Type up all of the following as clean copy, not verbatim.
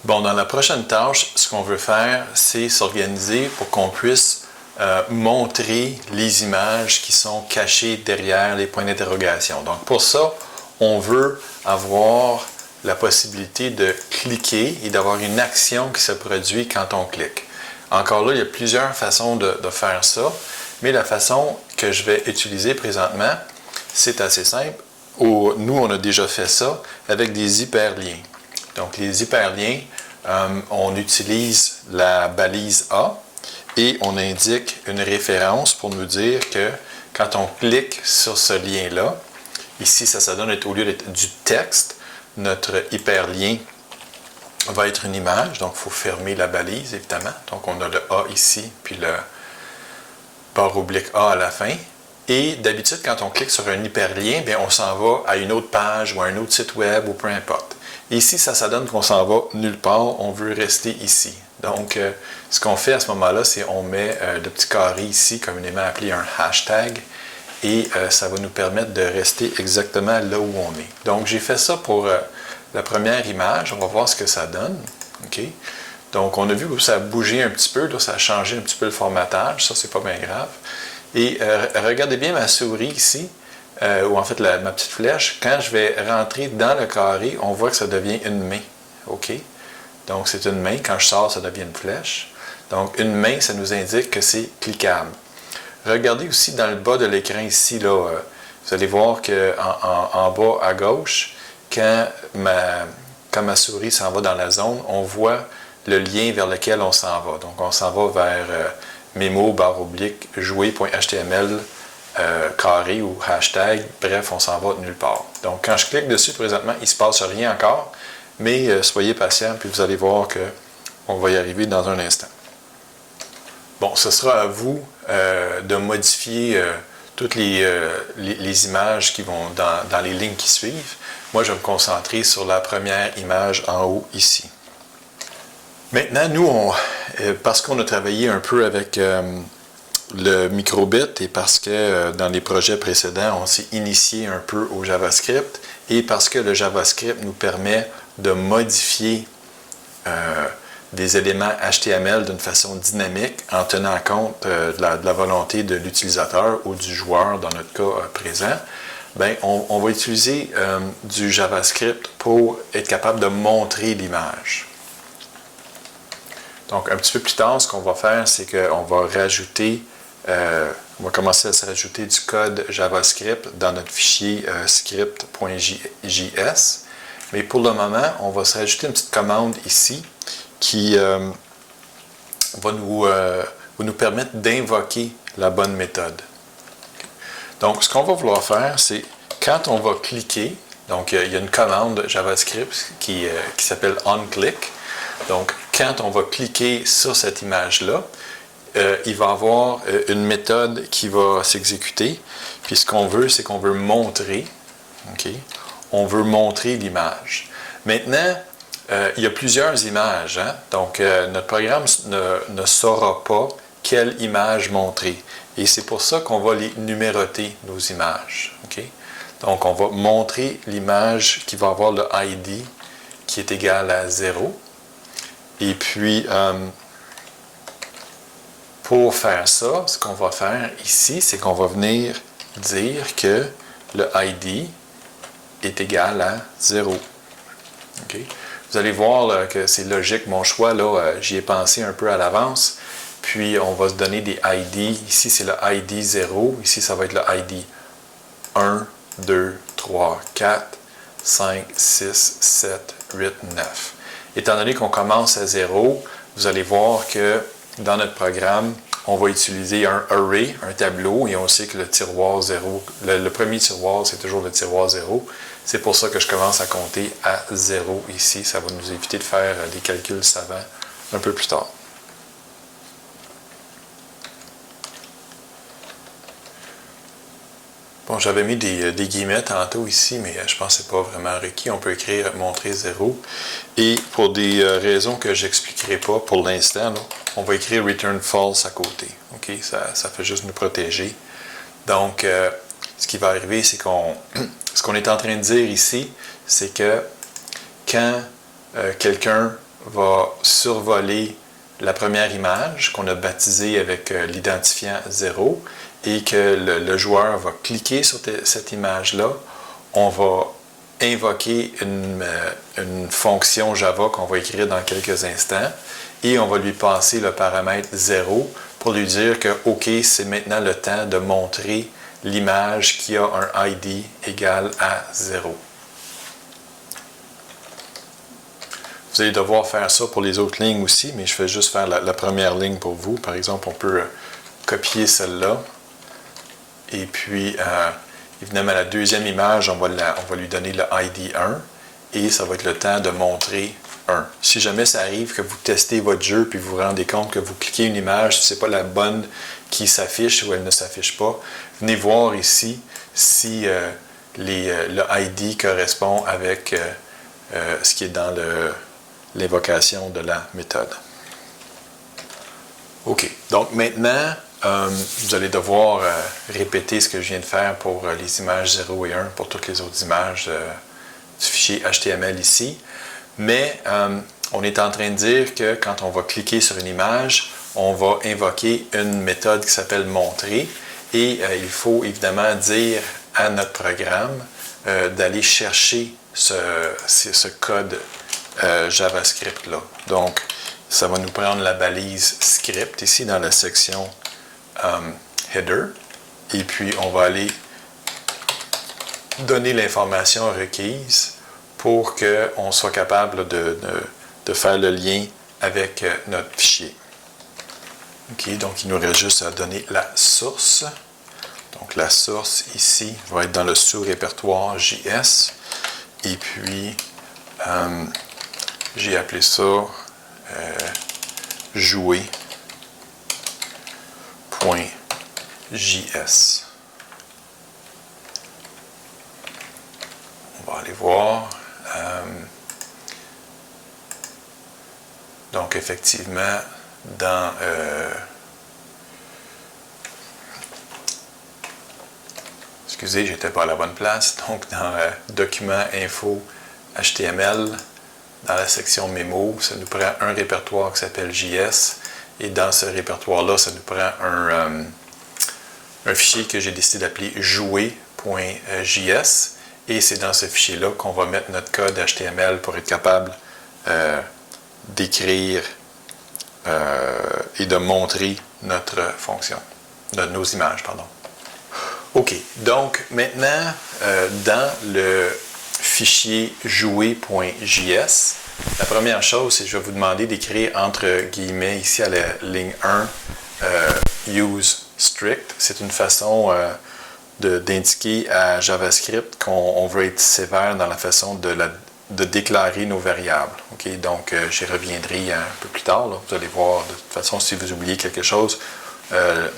Bon, dans la prochaine tâche, ce qu'on veut faire, c'est s'organiser pour qu'on puisse montrer les images qui sont cachées derrière les points d'interrogation. Donc pour ça, on veut avoir la possibilité de cliquer et d'avoir une action qui se produit quand on clique. Encore là, il y a plusieurs façons de faire ça, mais la façon que je vais utiliser présentement, c'est assez simple. Nous, on a déjà fait ça avec des hyperliens. Donc les hyperliens, on utilise la balise A et on indique une référence pour nous dire que quand on clique sur ce lien-là, ici ça donne au lieu d'être du texte, notre hyperlien va être une image, donc il faut fermer la balise évidemment. Donc on a le A ici, puis le barre oblique A à la fin. Et d'habitude, quand on clique sur un hyperlien, bien, on s'en va à une autre page ou à un autre site web ou peu importe. Ici, ça donne qu'on s'en va nulle part, on veut rester ici. Donc, ce qu'on fait à ce moment-là, c'est qu'on met le petit carré ici, communément appelé un hashtag, et ça va nous permettre de rester exactement là où on est. Donc, j'ai fait ça pour la première image. On va voir ce que ça donne. Okay? Donc, on a vu que ça a bougé un petit peu, là, ça a changé un petit peu le formatage. Ça, c'est pas bien grave. Et regardez bien ma souris ici, ou en fait ma petite flèche. Quand je vais rentrer dans le carré, on voit que ça devient une main. OK? Donc, c'est une main. Quand je sors, ça devient une flèche. Donc, une main, ça nous indique que c'est cliquable. Regardez aussi dans le bas de l'écran ici, là, vous allez voir qu'en bas à gauche, quand ma souris s'en va dans la zone, on voit le lien vers lequel on s'en va. Donc, on s'en va vers mémo, barre oblique, jouer.html, carré ou hashtag. Bref, on s'en va de nulle part. Donc, quand je clique dessus, présentement, il ne se passe rien encore, mais soyez patient, puis vous allez voir qu'on va y arriver dans un instant. Bon, ce sera à vous de modifier toutes les images qui vont dans les lignes qui suivent. Moi, je vais me concentrer sur la première image en haut ici. Maintenant, nous, parce qu'on a travaillé un peu avec le microbit et parce que dans les projets précédents, on s'est initié un peu au JavaScript et parce que le JavaScript nous permet de modifier des éléments HTML d'une façon dynamique en tenant compte de la volonté de l'utilisateur ou du joueur, dans notre cas présent, bien, on va utiliser du JavaScript pour être capable de montrer l'image. Donc, un petit peu plus tard, ce qu'on va faire, c'est qu'on va rajouter, on va commencer à se rajouter du code JavaScript dans notre fichier script.js. Mais pour le moment, on va se rajouter une petite commande ici qui va nous permettre d'invoquer la bonne méthode. Donc, ce qu'on va vouloir faire, c'est quand on va cliquer, donc il y a une commande JavaScript qui s'appelle onClick. Donc, quand on va cliquer sur cette image-là, il va y avoir une méthode qui va s'exécuter. Puis ce qu'on veut, c'est qu'on veut montrer. Okay? On veut montrer l'image. Maintenant, il y a plusieurs images. Hein? Donc, notre programme ne saura pas quelle image montrer. Et c'est pour ça qu'on va les numéroter, nos images. Okay? Donc, on va montrer l'image qui va avoir le ID qui est égal à 0. Et puis, pour faire ça, ce qu'on va faire ici, c'est qu'on va venir dire que le ID est égal à 0. Okay? Vous allez voir là, que c'est logique, mon choix, là, j'y ai pensé un peu à l'avance. Puis, on va se donner des ID. Ici, c'est le ID 0. Ici, ça va être le ID 1, 2, 3, 4, 5, 6, 7, 8, 9. Étant donné qu'on commence à 0, vous allez voir que dans notre programme, on va utiliser un array, un tableau, et on sait que le tiroir 0, le premier tiroir, c'est toujours le tiroir 0. C'est pour ça que je commence à compter à 0 ici. Ça va nous éviter de faire des calculs savants un peu plus tard. Bon, j'avais mis des guillemets tantôt ici, mais je pense que ce n'est pas vraiment requis. On peut écrire « montrer 0 ». Et pour des raisons que je n'expliquerai pas pour l'instant, on va écrire « return false » à côté. Okay? Ça fait juste nous protéger. Donc, ce qui va arriver, c'est ce qu'on est en train de dire ici, c'est que quand quelqu'un va survoler la première image qu'on a baptisée avec l'identifiant 0 et que le joueur va cliquer sur cette image-là. On va invoquer une fonction Java qu'on va écrire dans quelques instants et on va lui passer le paramètre 0 pour lui dire que OK, c'est maintenant le temps de montrer l'image qui a un ID égal à 0. Vous allez devoir faire ça pour les autres lignes aussi, mais je vais juste faire la première ligne pour vous. Par exemple, on peut copier celle-là. Et puis, évidemment, la deuxième image, on va lui donner le ID 1. Et ça va être le temps de montrer 1. Si jamais ça arrive que vous testez votre jeu puis vous vous rendez compte que vous cliquez une image, ce n'est pas la bonne qui s'affiche ou elle ne s'affiche pas, venez voir ici si le ID correspond avec ce qui est dans l'invocation de la méthode. OK. Donc maintenant, vous allez devoir répéter ce que je viens de faire pour les images 0 et 1 pour toutes les autres images du fichier HTML ici. Mais on est en train de dire que quand on va cliquer sur une image, on va invoquer une méthode qui s'appelle montrer et il faut évidemment dire à notre programme d'aller chercher ce code JavaScript-là. Donc, ça va nous prendre la balise script ici dans la section header et puis on va aller donner l'information requise pour qu'on soit capable de faire le lien avec notre fichier. OK, donc il nous reste juste à donner la source. Donc la source ici va être dans le sous-répertoire JS. Et puis, j'ai appelé ça jouer.js. On va aller voir. Donc, effectivement, dans excusez, j'étais pas à la bonne place. Donc, dans document info HTML, dans la section mémo, ça nous prend un répertoire qui s'appelle JS. Et dans ce répertoire-là, ça nous prend un fichier que j'ai décidé d'appeler jouer.js. Et c'est dans ce fichier-là qu'on va mettre notre code HTML pour être capable d'écrire et de montrer notre fonction, nos images, pardon. OK, donc maintenant, dans le fichier jouer.js, la première chose, c'est que je vais vous demander d'écrire entre guillemets ici à la ligne 1 use strict. C'est une façon d'indiquer à JavaScript qu'on veut être sévère dans la façon de déclarer nos variables. Okay? Donc, j'y reviendrai un peu plus tard. Là. Vous allez voir, de toute façon, si vous oubliez quelque chose, le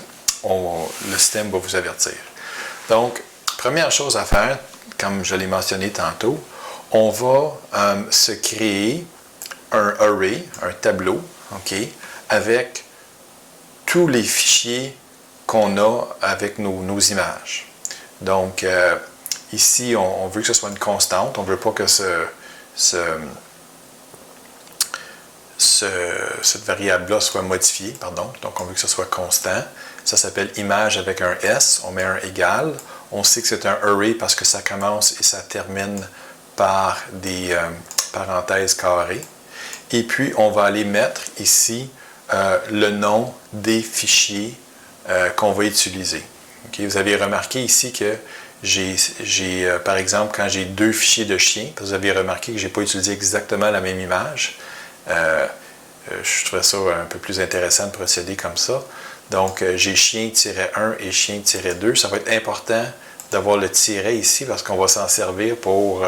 système va vous avertir. Donc, première chose à faire, comme je l'ai mentionné tantôt, on va se créer un array, un tableau, okay, avec tous les fichiers qu'on a avec nos images. Donc, ici, on veut que ce soit une constante. On ne veut pas que cette variable-là soit modifiée. Pardon. Donc, on veut que ce soit constant. Ça s'appelle image avec un S. On met un égal. On sait que c'est un array parce que ça commence et ça termine par des parenthèses carrées. Et puis, on va aller mettre ici le nom des fichiers qu'on va utiliser. Okay? Vous avez remarqué ici que par exemple, quand j'ai deux fichiers de chiens, vous avez remarqué que je n'ai pas utilisé exactement la même image. Je trouvais ça un peu plus intéressant de procéder comme ça. Donc, j'ai chien-1 et chien-2. Ça va être important d'avoir le tiret ici parce qu'on va s'en servir pour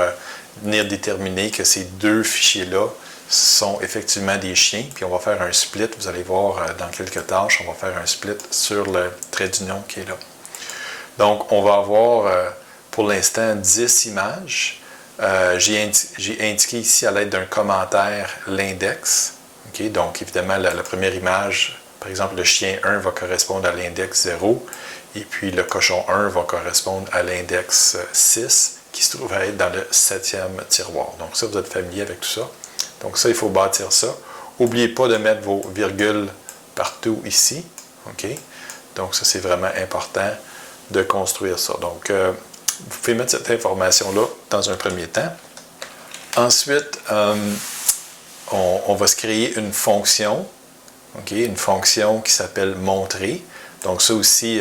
venir déterminer que ces deux fichiers-là sont effectivement des chiens. Puis on va faire un split. Vous allez voir dans quelques tâches, on va faire un split sur le trait d'union qui est là. Donc, on va avoir pour l'instant 10 images. J'ai indiqué ici à l'aide d'un commentaire l'index. Okay? Donc, évidemment, la première image, par exemple, le chien 1 va correspondre à l'index 0. Et puis, le cochon 1 va correspondre à l'index 6, qui se trouve à être dans le 7e tiroir. Donc, ça, vous êtes familier avec tout ça. Donc ça, il faut bâtir ça. N'oubliez pas de mettre vos virgules partout ici. OK? Donc ça, c'est vraiment important de construire ça. Donc, vous pouvez mettre cette information-là dans un premier temps. Ensuite, on va se créer une fonction. OK? Une fonction qui s'appelle montrer. Donc ça aussi,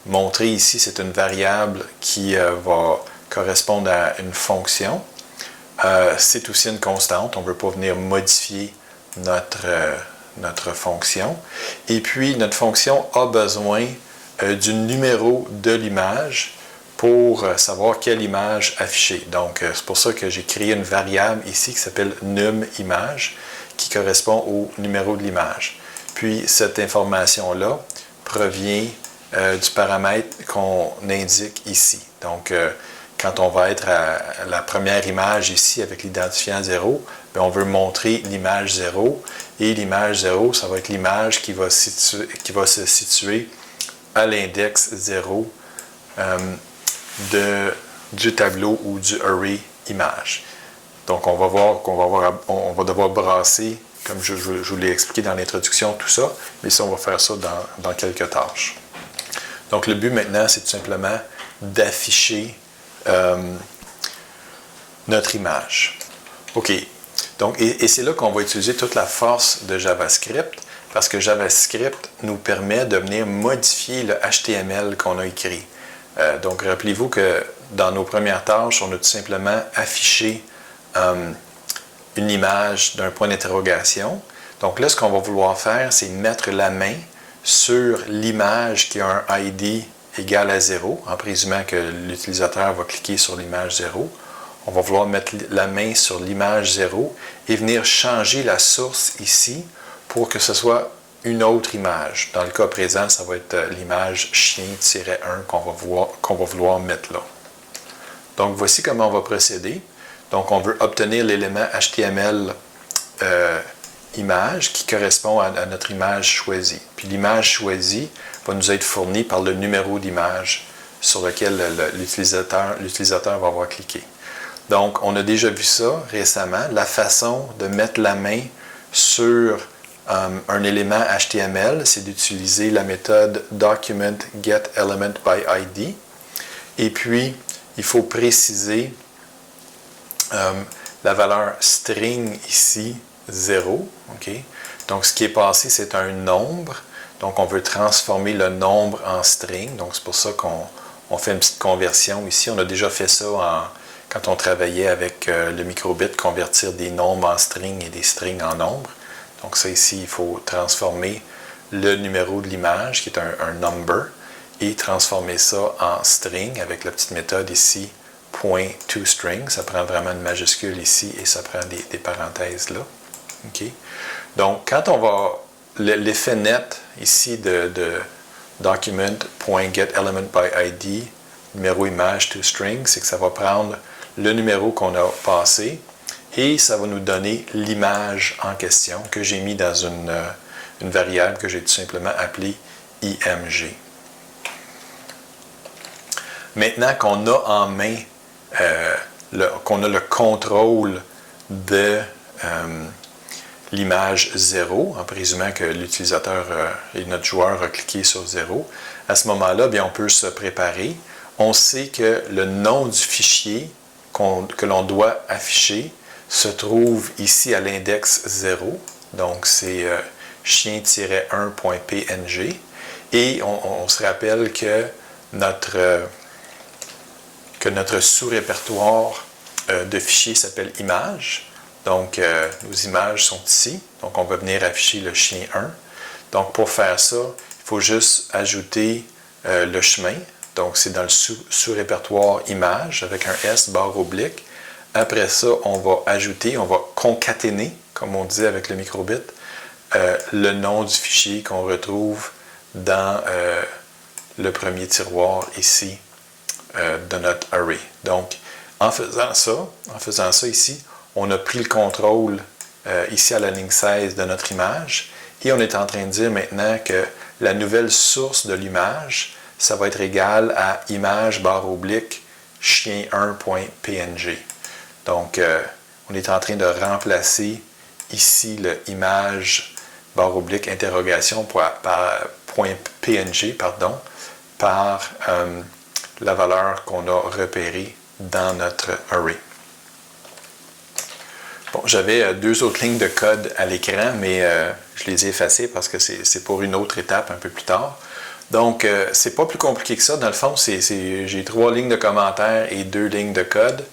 montrer ici, c'est une variable qui va correspondre à une fonction. C'est aussi une constante. On ne veut pas venir modifier notre fonction. Et puis, notre fonction a besoin du numéro de l'image pour savoir quelle image afficher. Donc, c'est pour ça que j'ai créé une variable ici qui s'appelle num_image qui correspond au numéro de l'image. Puis, cette information-là provient du paramètre qu'on indique ici. Donc, quand on va être à la première image ici avec l'identifiant 0, bien, on veut montrer l'image 0. Et l'image 0, ça va être l'image qui va se situer à l'index 0 du tableau ou du array image. Donc, on va voir on va devoir brasser, comme je vous l'ai expliqué dans l'introduction, tout ça. Mais ça, on va faire ça dans quelques tâches. Donc, le but maintenant, c'est tout simplement d'afficher notre image. OK. Donc, et c'est là qu'on va utiliser toute la force de JavaScript, parce que JavaScript nous permet de venir modifier le HTML qu'on a écrit. Donc, rappelez-vous que dans nos premières tâches, on a tout simplement affiché une image d'un point d'interrogation. Donc là, ce qu'on va vouloir faire, c'est mettre la main sur l'image qui a un ID égal à 0, en présumant que l'utilisateur va cliquer sur l'image 0. On va vouloir mettre la main sur l'image 0 et venir changer la source ici pour que ce soit une autre image. Dans le cas présent, ça va être l'image chien-1 qu'on va vouloir mettre là. Donc, voici comment on va procéder. Donc, on veut obtenir l'élément HTML image qui correspond à notre image choisie. Puis l'image choisie va nous être fournie par le numéro d'image sur lequel l'utilisateur va avoir cliqué. Donc, on a déjà vu ça récemment, la façon de mettre la main sur un élément HTML, c'est d'utiliser la méthode document_getElementById. Et puis, il faut préciser la valeur string ici, 0. Okay? Donc, ce qui est passé, c'est un nombre. Donc, on veut transformer le nombre en string. Donc, c'est pour ça qu'on fait une petite conversion ici. On a déjà fait ça quand on travaillait avec le microbit, convertir des nombres en string et des strings en nombres. Donc, ça ici, il faut transformer le numéro de l'image, qui est un number, et transformer ça en string avec la petite méthode ici, .toString. Ça prend vraiment une majuscule ici et ça prend des parenthèses là. Okay? Donc, quand on va... L'effet net ici de document.getElementById, numéro image toString, c'est que ça va prendre le numéro qu'on a passé et ça va nous donner l'image en question que j'ai mis dans une variable que j'ai tout simplement appelée img. Maintenant qu'on a en main, qu'on a le contrôle de l'image 0, en présumant que l'utilisateur et notre joueur a cliqué sur 0, à ce moment-là, bien, on peut se préparer. On sait que le nom du fichier que l'on doit afficher se trouve ici à l'index 0. Donc, c'est chien-1.png. Et on se rappelle que notre sous-répertoire de fichiers s'appelle image. Donc, nos images sont ici. Donc, on va venir afficher le chien 1. Donc, pour faire ça, il faut juste ajouter le chemin. Donc, c'est dans le sous-répertoire image avec un S barre oblique. Après ça, on va concaténer, comme on dit avec le microbit, le nom du fichier qu'on retrouve dans le premier tiroir ici de notre array. Donc, en faisant ça ici, on a pris le contrôle ici à la ligne 16 de notre image et on est en train de dire maintenant que la nouvelle source de l'image, ça va être égal à image barre oblique chien1.png. Donc, on est en train de remplacer ici le image barre oblique interrogation par point PNG, pardon, par la valeur qu'on a repérée dans notre array. Bon, j'avais deux autres lignes de code à l'écran, mais je les ai effacées parce que c'est pour une autre étape un peu plus tard. Donc, c'est pas plus compliqué que ça. Dans le fond, j'ai 3 lignes de commentaires et 2 lignes de code.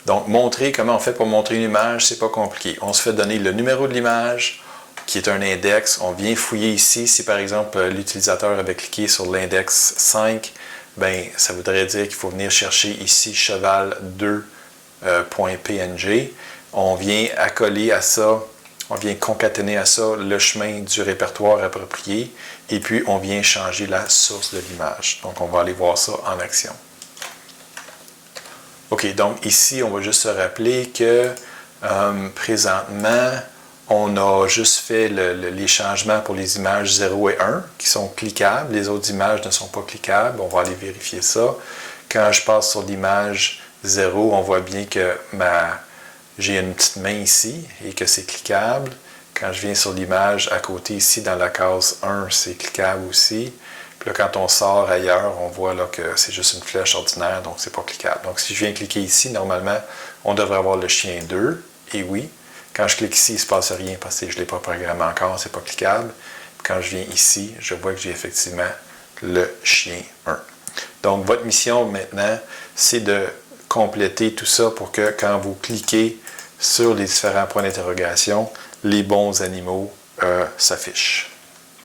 Donc, montrer comment on fait pour montrer une image, c'est pas compliqué. On se fait donner le numéro de l'image, qui est un index. On vient fouiller ici. Si par exemple l'utilisateur avait cliqué sur l'index 5, ben, ça voudrait dire qu'il faut venir chercher ici cheval2.png. On vient accoler à ça, on vient concaténer à ça le chemin du répertoire approprié et puis on vient changer la source de l'image. Donc on va aller voir ça en action. OK, donc ici on va juste se rappeler que présentement on a juste fait les changements pour les images 0 et 1 qui sont cliquables. Les autres images ne sont pas cliquables. On va aller vérifier ça. Quand je passe sur l'image 0, on voit bien que j'ai une petite main ici et que c'est cliquable. Quand je viens sur l'image à côté ici dans la case 1, c'est cliquable aussi. Puis là, quand on sort ailleurs, on voit là que c'est juste une flèche ordinaire, donc c'est pas cliquable. Donc si je viens cliquer ici, normalement, on devrait avoir le chien 2. Et oui, quand je clique ici, il ne se passe rien parce que je ne l'ai pas programmé encore, c'est pas cliquable. Puis quand je viens ici, je vois que j'ai effectivement le chien 1. Donc votre mission maintenant, c'est de compléter tout ça pour que quand vous cliquez sur les différents points d'interrogation, les bons animaux s'affichent.